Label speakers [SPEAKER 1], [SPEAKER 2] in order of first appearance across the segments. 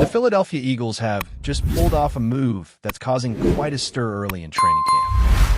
[SPEAKER 1] The Philadelphia Eagles have just pulled off a move that's causing quite a stir early in training camp.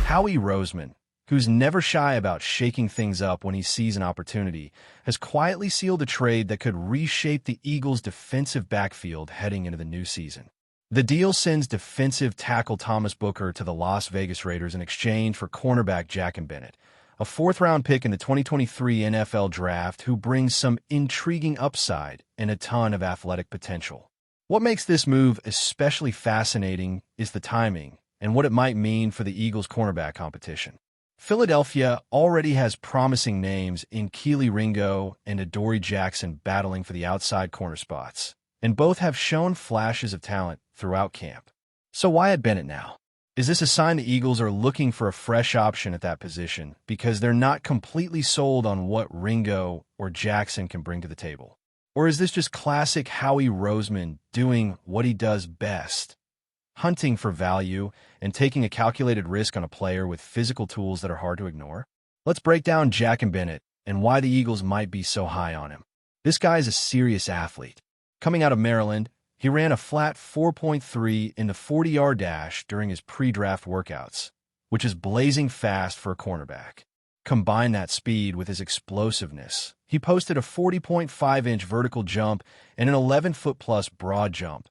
[SPEAKER 1] Howie Roseman, who's never shy about shaking things up when he sees an opportunity, has quietly sealed a trade that could reshape the Eagles' defensive backfield heading into the new season. The deal sends defensive tackle Thomas Booker to the Las Vegas Raiders in exchange for cornerback Jack Bennett, a fourth-round pick in the 2023 NFL Draft who brings some intriguing upside and a ton of athletic potential. What makes this move especially fascinating is the timing and what it might mean for the Eagles' cornerback competition. Philadelphia already has promising names in Keely Ringo and Adoree Jackson battling for the outside corner spots, and both have shown flashes of talent throughout camp. So why at Bennett now? Is this a sign the Eagles are looking for a fresh option at that position because they're not completely sold on what Ringo or Jackson can bring to the table? Or is this just classic Howie Roseman doing what he does best, hunting for value and taking a calculated risk on a player with physical tools that are hard to ignore? Let's break down Jack Bennett and why the Eagles might be so high on him. This guy is a serious athlete. Coming out of Maryland, he ran a flat 4.3 in the 40-yard dash during his pre-draft workouts, which is blazing fast for a cornerback. Combine that speed with his explosiveness. He posted a 40.5-inch vertical jump and an 11-foot-plus broad jump,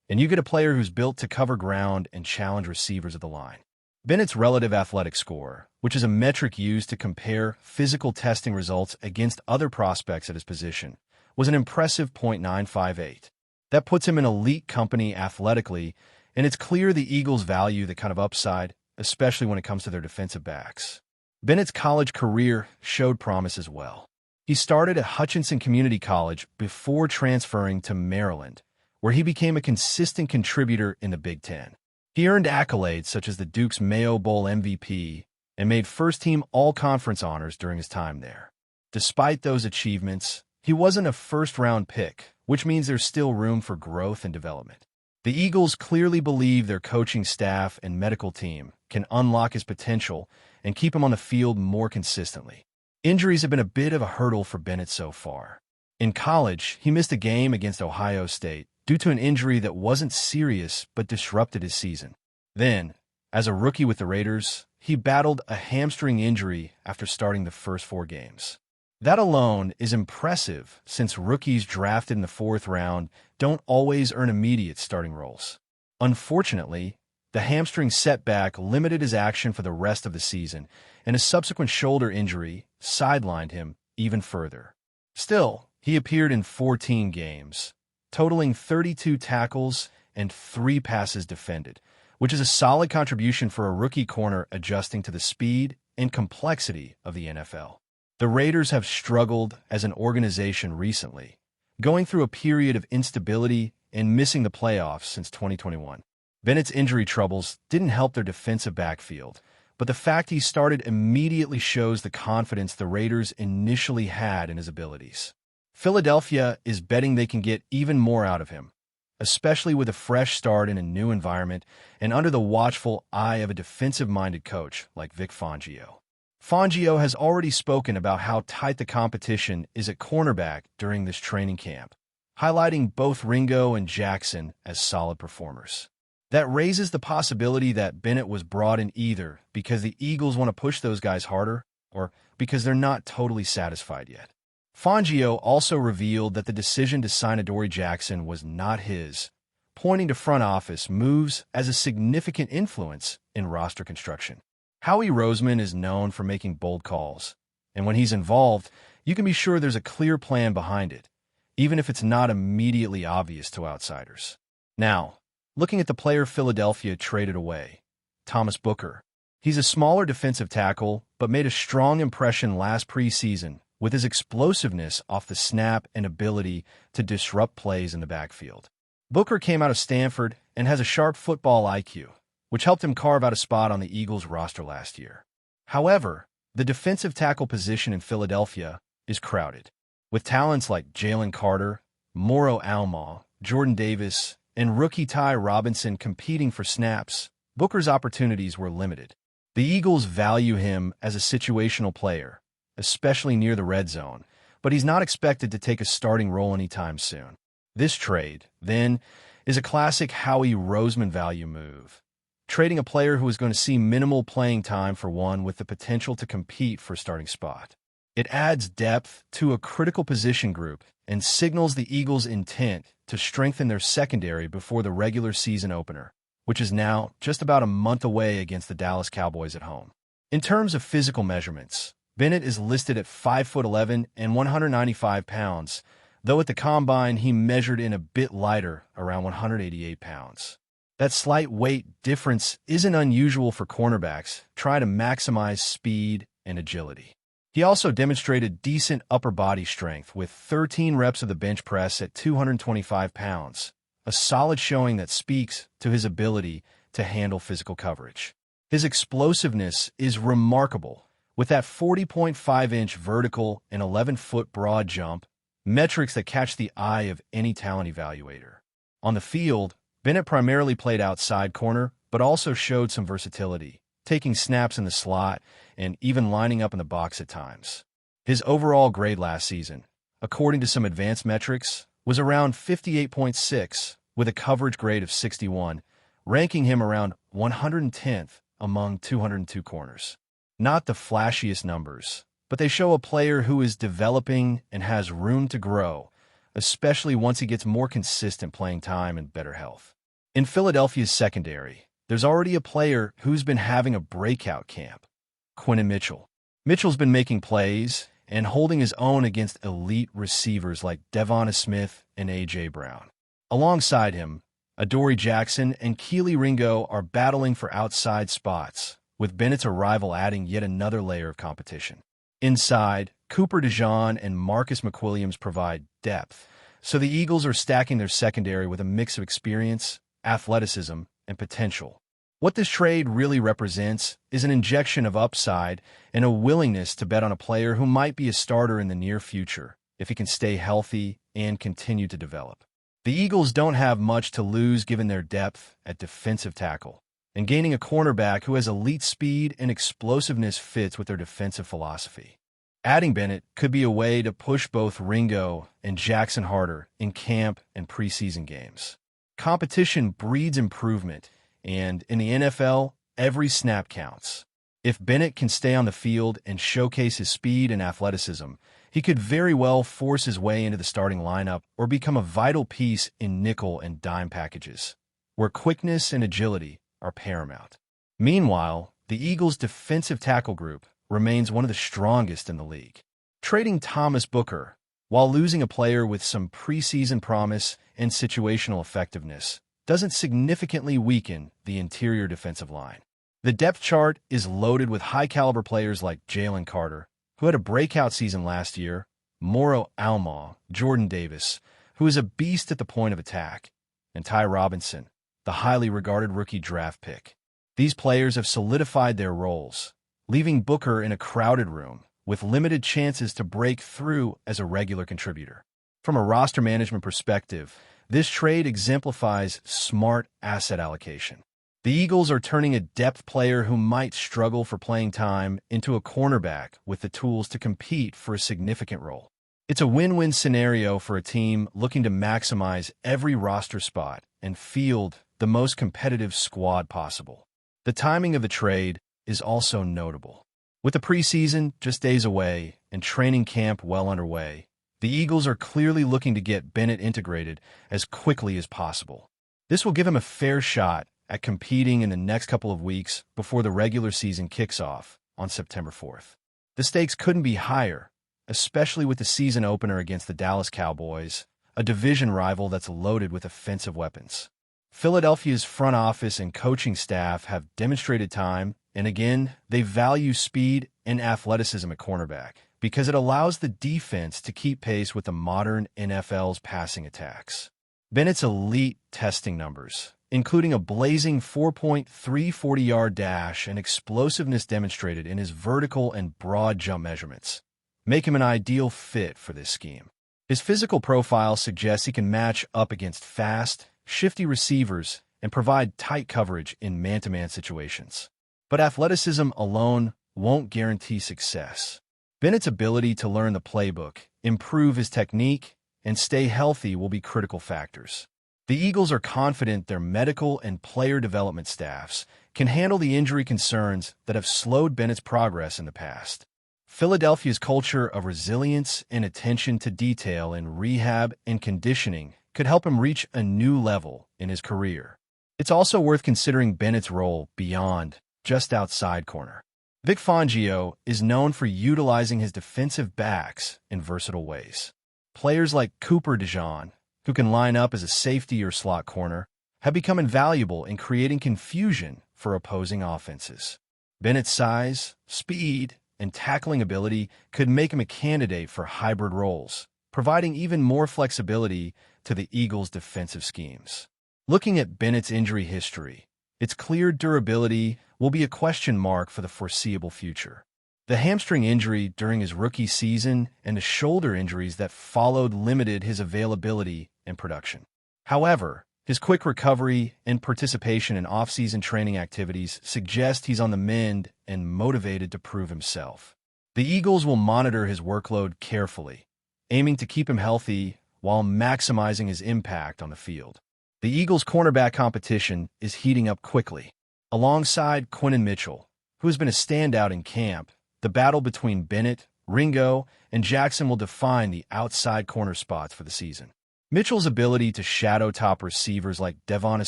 [SPEAKER 1] and you get a player who's built to cover ground and challenge receivers at the line. Bennett's relative athletic score, which is a metric used to compare physical testing results against other prospects at his position, was an impressive .958. That puts him in elite company athletically, and it's clear the Eagles value the kind of upside, especially when it comes to their defensive backs. Bennett's college career showed promise as well. He started at Hutchinson Community College before transferring to Maryland, where he became a consistent contributor in the Big Ten. He earned accolades such as the Duke's Mayo Bowl MVP and made first-team all-conference honors during his time there. Despite those achievements, he wasn't a first-round pick, which means there's still room for growth and development. The Eagles clearly believe their coaching staff and medical team can unlock his potential and keep him on the field more consistently. Injuries have been a bit of a hurdle for Bennett so far. In college, he missed a game against Ohio State due to an injury that wasn't serious but disrupted his season. Then, as a rookie with the Raiders, he battled a hamstring injury after starting the first 4 games. That alone is impressive since rookies drafted in the 4th round don't always earn immediate starting roles. Unfortunately, the hamstring setback limited his action for the rest of the season, and a subsequent shoulder injury sidelined him even further. Still, he appeared in 14 games, totaling 32 tackles and 3 passes defended, which is a solid contribution for a rookie corner adjusting to the speed and complexity of the NFL. The Raiders have struggled as an organization recently, going through a period of instability and missing the playoffs since 2021. Bennett's injury troubles didn't help their defensive backfield, but the fact he started immediately shows the confidence the Raiders initially had in his abilities. Philadelphia is betting they can get even more out of him, especially with a fresh start in a new environment and under the watchful eye of a defensive-minded coach like Vic Fangio. Fangio has already spoken about how tight the competition is at cornerback during this training camp, highlighting both Ringo and Jackson as solid performers. That raises the possibility that Bennett was brought in either because the Eagles want to push those guys harder or because they're not totally satisfied yet. Fangio also revealed that the decision to sign Adoree Jackson was not his, pointing to front office moves as a significant influence in roster construction. Howie Roseman is known for making bold calls, and when he's involved, you can be sure there's a clear plan behind it, even if it's not immediately obvious to outsiders. Now, looking at the player Philadelphia traded away, Thomas Booker. He's a smaller defensive tackle, but made a strong impression last preseason with his explosiveness off the snap and ability to disrupt plays in the backfield. Booker came out of Stanford and has a sharp football IQ, which helped him carve out a spot on the Eagles roster last year. However, the defensive tackle position in Philadelphia is crowded, with talents like Jalen Carter, Moro Alma, Jordan Davis, and rookie Ty Robinson competing for snaps. Booker's opportunities were limited. The Eagles value him as a situational player, especially near the red zone, but he's not expected to take a starting role anytime soon. This trade, then, is a classic Howie Roseman value move, trading a player who is going to see minimal playing time for one with the potential to compete for a starting spot. It adds depth to a critical position group and signals the Eagles' intent to strengthen their secondary before the regular season opener, which is now just about a month away against the Dallas Cowboys at home. In terms of physical measurements, Bennett is listed at 5'11" and 195 pounds, though at the combine he measured in a bit lighter, around 188 pounds. That slight weight difference isn't unusual for cornerbacks trying to maximize speed and agility. He also demonstrated decent upper body strength with 13 reps of the bench press at 225 pounds, a solid showing that speaks to his ability to handle physical coverage. His explosiveness is remarkable, with that 40.5-inch vertical and 11-foot broad jump, metrics that catch the eye of any talent evaluator. On the field, Bennett primarily played outside corner, but also showed some versatility, taking snaps in the slot and even lining up in the box at times. His overall grade last season, according to some advanced metrics, was around 58.6, with a coverage grade of 61, ranking him around 110th among 202 corners. Not the flashiest numbers, but they show a player who is developing and has room to grow, especially once he gets more consistent playing time and better health. In Philadelphia's secondary, there's already a player who's been having a breakout camp, Quentin Mitchell. Mitchell's been making plays and holding his own against elite receivers like Devonta Smith and A.J. Brown. Alongside him, Adoree Jackson and Kelee Ringo are battling for outside spots, with Bennett's arrival adding yet another layer of competition. Inside, Cooper DeJean and Marcus McWilliams provide depth, so the Eagles are stacking their secondary with a mix of experience, athleticism, and potential. What this trade really represents is an injection of upside and a willingness to bet on a player who might be a starter in the near future if he can stay healthy and continue to develop. The Eagles don't have much to lose given their depth at defensive tackle, and gaining a cornerback who has elite speed and explosiveness fits with their defensive philosophy. Adding Bennett could be a way to push both Ringo and Jackson harder in camp and preseason games. Competition breeds improvement, and in the NFL, every snap counts. If Bennett can stay on the field and showcase his speed and athleticism, he could very well force his way into the starting lineup or become a vital piece in nickel and dime packages, where quickness and agility are paramount. Meanwhile, the Eagles' defensive tackle group remains one of the strongest in the league. Trading Thomas Booker, while losing a player with some preseason promise and situational effectiveness, doesn't significantly weaken the interior defensive line. The depth chart is loaded with high-caliber players like Jalen Carter, who had a breakout season last year, Moro Alma, Jordan Davis, who is a beast at the point of attack, and Ty Robinson, the highly regarded rookie draft pick. These players have solidified their roles, leaving Booker in a crowded room with limited chances to break through as a regular contributor. From a roster management perspective, this trade exemplifies smart asset allocation. The Eagles are turning a depth player who might struggle for playing time into a cornerback with the tools to compete for a significant role. It's a win-win scenario for a team looking to maximize every roster spot and field the most competitive squad possible. The timing of the trade is also notable. With the preseason just days away and training camp well underway, the Eagles are clearly looking to get Bennett integrated as quickly as possible. This will give him a fair shot at competing in the next couple of weeks before the regular season kicks off on September 4th. The stakes couldn't be higher, especially with the season opener against the Dallas Cowboys, a division rival that's loaded with offensive weapons. Philadelphia's front office and coaching staff have demonstrated time, and again, they value speed and athleticism at cornerback because it allows the defense to keep pace with the modern NFL's passing attacks. Bennett's elite testing numbers, including a blazing 4.3 40-yard dash and explosiveness demonstrated in his vertical and broad jump measurements, make him an ideal fit for this scheme. His physical profile suggests he can match up against fast, shifty receivers and provide tight coverage in man-to-man situations. But athleticism alone won't guarantee success. Bennett's ability to learn the playbook, improve his technique, and stay healthy will be critical factors. The Eagles are confident their medical and player development staffs can handle the injury concerns that have slowed Bennett's progress in the past. Philadelphia's culture of resilience and attention to detail in rehab and conditioning could help him reach a new level in his career. It's also worth considering Bennett's role beyond just outside corner. Vic Fangio is known for utilizing his defensive backs in versatile ways. Players like Cooper DeJean, who can line up as a safety or slot corner, have become invaluable in creating confusion for opposing offenses. Bennett's size, speed, and tackling ability could make him a candidate for hybrid roles, providing even more flexibility to the Eagles' defensive schemes. Looking at Bennett's injury history, its clear durability will be a question mark for the foreseeable future. The hamstring injury during his rookie season and the shoulder injuries that followed limited his availability and production. However, his quick recovery and participation in off-season training activities suggest he's on the mend and motivated to prove himself. The Eagles will monitor his workload carefully, aiming to keep him healthy while maximizing his impact on the field. The Eagles' cornerback competition is heating up quickly. Alongside Quinton Mitchell, who has been a standout in camp, the battle between Bennett, Ringo, and Jackson will define the outside corner spots for the season. Mitchell's ability to shadow top receivers like Devonta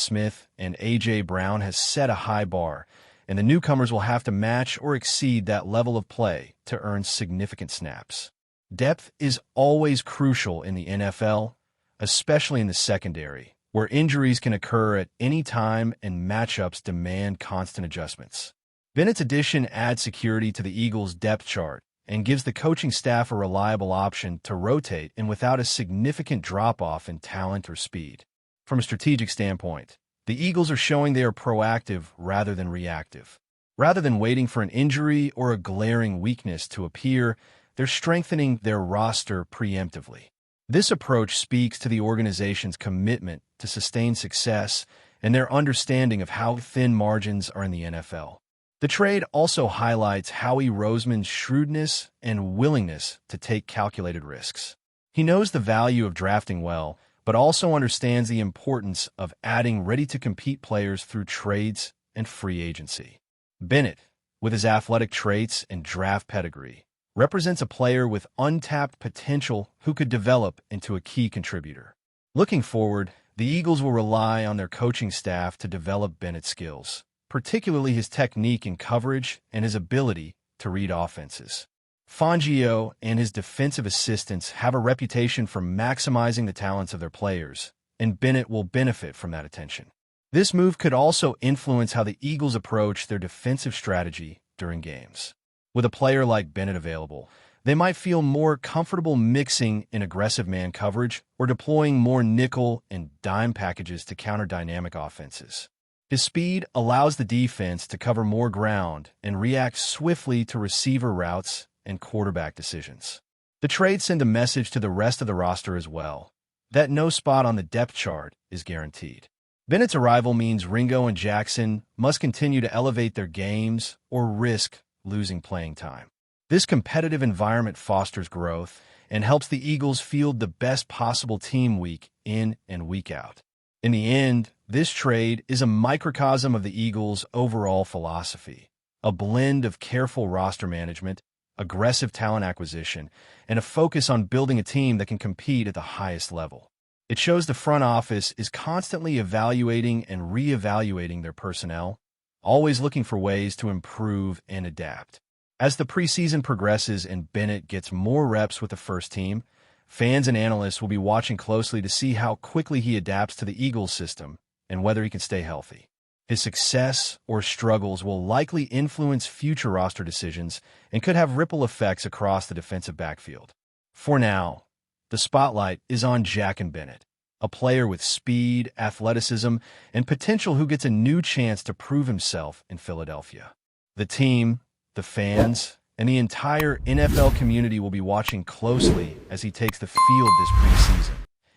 [SPEAKER 1] Smith and A.J. Brown has set a high bar, and the newcomers will have to match or exceed that level of play to earn significant snaps. Depth is always crucial in the NFL, especially in the secondary, where injuries can occur at any time and matchups demand constant adjustments. Bennett's addition adds security to the Eagles' depth chart and gives the coaching staff a reliable option to rotate and without a significant drop-off in talent or speed. From a strategic standpoint, the Eagles are showing they are proactive rather than reactive. Rather than waiting for an injury or a glaring weakness to appear, they're strengthening their roster preemptively. This approach speaks to the organization's commitment to sustained success and their understanding of how thin margins are in the NFL. The trade also highlights Howie Roseman's shrewdness and willingness to take calculated risks. He knows the value of drafting well, but also understands the importance of adding ready-to-compete players through trades and free agency. Bennett, with his athletic traits and draft pedigree, represents a player with untapped potential who could develop into a key contributor. Looking forward, the Eagles will rely on their coaching staff to develop Bennett's skills, particularly his technique in coverage and his ability to read offenses. Fangio and his defensive assistants have a reputation for maximizing the talents of their players, and Bennett will benefit from that attention. This move could also influence how the Eagles approach their defensive strategy during games. With a player like Bennett available, they might feel more comfortable mixing in aggressive man coverage or deploying more nickel and dime packages to counter dynamic offenses. His speed allows the defense to cover more ground and react swiftly to receiver routes and quarterback decisions. The trades send a message to the rest of the roster as well, that no spot on the depth chart is guaranteed. Bennett's arrival means Ringo and Jackson must continue to elevate their games or risk losing playing time. This competitive environment fosters growth and helps the Eagles field the best possible team week in and week out. In the end, this trade is a microcosm of the Eagles' overall philosophy, a blend of careful roster management, aggressive talent acquisition, and a focus on building a team that can compete at the highest level. It shows the front office is constantly evaluating and reevaluating their personnel, always looking for ways to improve and adapt. As the preseason progresses and Bennett gets more reps with the first team, fans and analysts will be watching closely to see how quickly he adapts to the Eagles system and whether he can stay healthy. His success or struggles will likely influence future roster decisions and could have ripple effects across the defensive backfield. For now, the spotlight is on Jack and Bennett, a player with speed, athleticism, and potential who gets a new chance to prove himself in Philadelphia. The team, the fans, and the entire NFL community will be watching closely as he takes the field this preseason,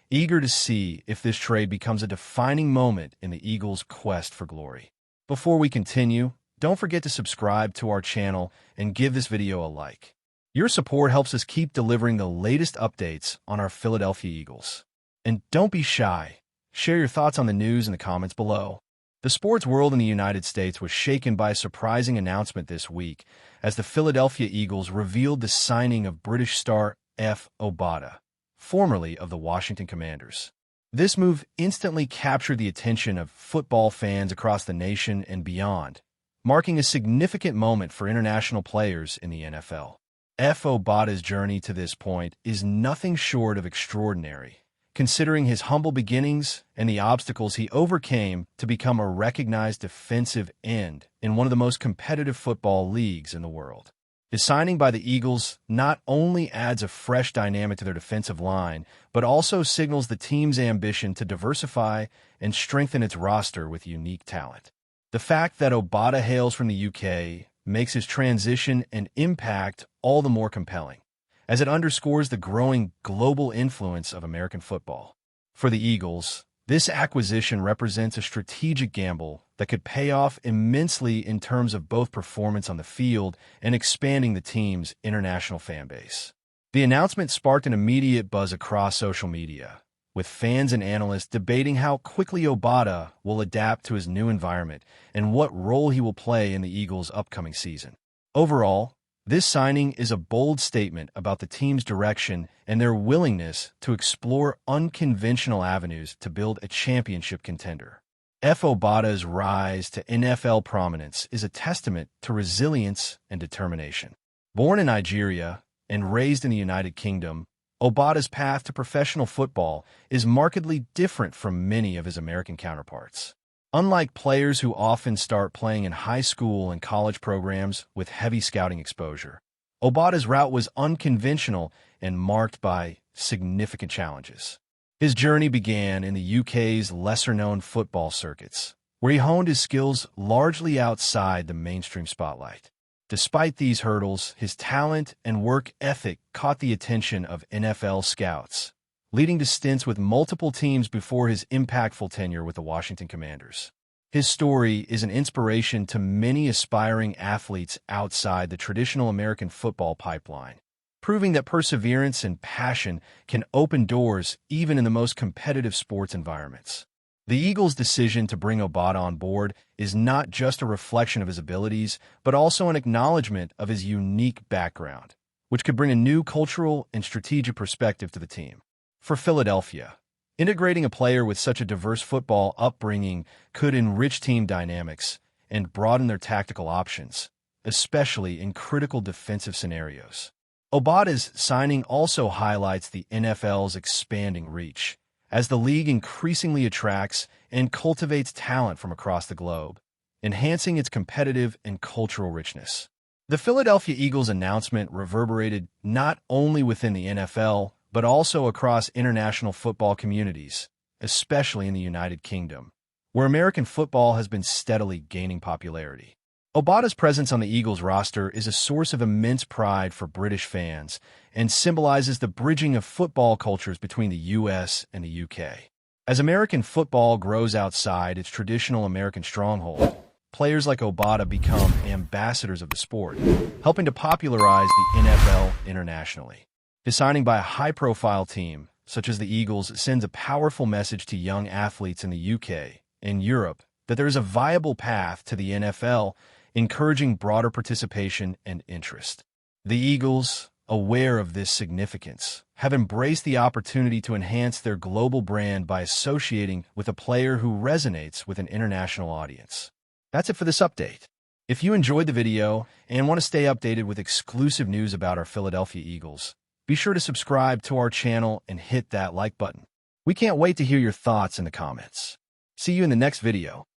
[SPEAKER 1] eager to see if this trade becomes a defining moment in the Eagles' quest for glory. Before we continue, don't forget to subscribe to our channel and give this video a like. Your support helps us keep delivering the latest updates on our Philadelphia Eagles. And don't be shy. Share your thoughts on the news in the comments below. The sports world in the United States was shaken by a surprising announcement this week as the Philadelphia Eagles revealed the signing of British star EFE Obata, formerly of the Washington Commanders. This move instantly captured the attention of football fans across the nation and beyond, marking a significant moment for international players in the NFL. EFE Obata's journey to this point is nothing short of extraordinary, considering his humble beginnings and the obstacles he overcame to become a recognized defensive end in one of the most competitive football leagues in the world. His signing by the Eagles not only adds a fresh dynamic to their defensive line, but also signals the team's ambition to diversify and strengthen its roster with unique talent. The fact that Obata hails from the UK makes his transition and impact all the more compelling, as it underscores the growing global influence of American football. For the Eagles, this acquisition represents a strategic gamble that could pay off immensely in terms of both performance on the field and expanding the team's international fan base. The announcement sparked an immediate buzz across social media, with fans and analysts debating how quickly Obata will adapt to his new environment and what role he will play in the Eagles' upcoming season. Overall, this signing is a bold statement about the team's direction and their willingness to explore unconventional avenues to build a championship contender. EFE Obata's rise to NFL prominence is a testament to resilience and determination. Born in Nigeria and raised in the United Kingdom, Obata's path to professional football is markedly different from many of his American counterparts. Unlike players who often start playing in high school and college programs with heavy scouting exposure, Obata's route was unconventional and marked by significant challenges. His journey began in the UK's lesser-known football circuits, where he honed his skills largely outside the mainstream spotlight. Despite these hurdles, his talent and work ethic caught the attention of NFL scouts, leading to stints with multiple teams before his impactful tenure with the Washington Commanders. His story is an inspiration to many aspiring athletes outside the traditional American football pipeline, proving that perseverance and passion can open doors even in the most competitive sports environments. The Eagles' decision to bring Obata on board is not just a reflection of his abilities, but also an acknowledgement of his unique background, which could bring a new cultural and strategic perspective to the team. For Philadelphia, integrating a player with such a diverse football upbringing could enrich team dynamics and broaden their tactical options, especially in critical defensive scenarios. Obata's signing also highlights the NFL's expanding reach, as the league increasingly attracts and cultivates talent from across the globe, enhancing its competitive and cultural richness. The Philadelphia Eagles announcement reverberated not only within the NFL, but also across international football communities, especially in the United Kingdom, where American football has been steadily gaining popularity. Obata's presence on the Eagles roster is a source of immense pride for British fans and symbolizes the bridging of football cultures between the US and the UK. As American football grows outside its traditional American stronghold, players like Obata become ambassadors of the sport, helping to popularize the NFL internationally. His signing by a high-profile team, such as the Eagles, sends a powerful message to young athletes in the UK and Europe that there is a viable path to the NFL, encouraging broader participation and interest. The Eagles, aware of this significance, have embraced the opportunity to enhance their global brand by associating with a player who resonates with an international audience. That's it for this update. If you enjoyed the video and want to stay updated with exclusive news about our Philadelphia Eagles, be sure to subscribe to our channel and hit that like button. We can't wait to hear your thoughts in the comments. See you in the next video.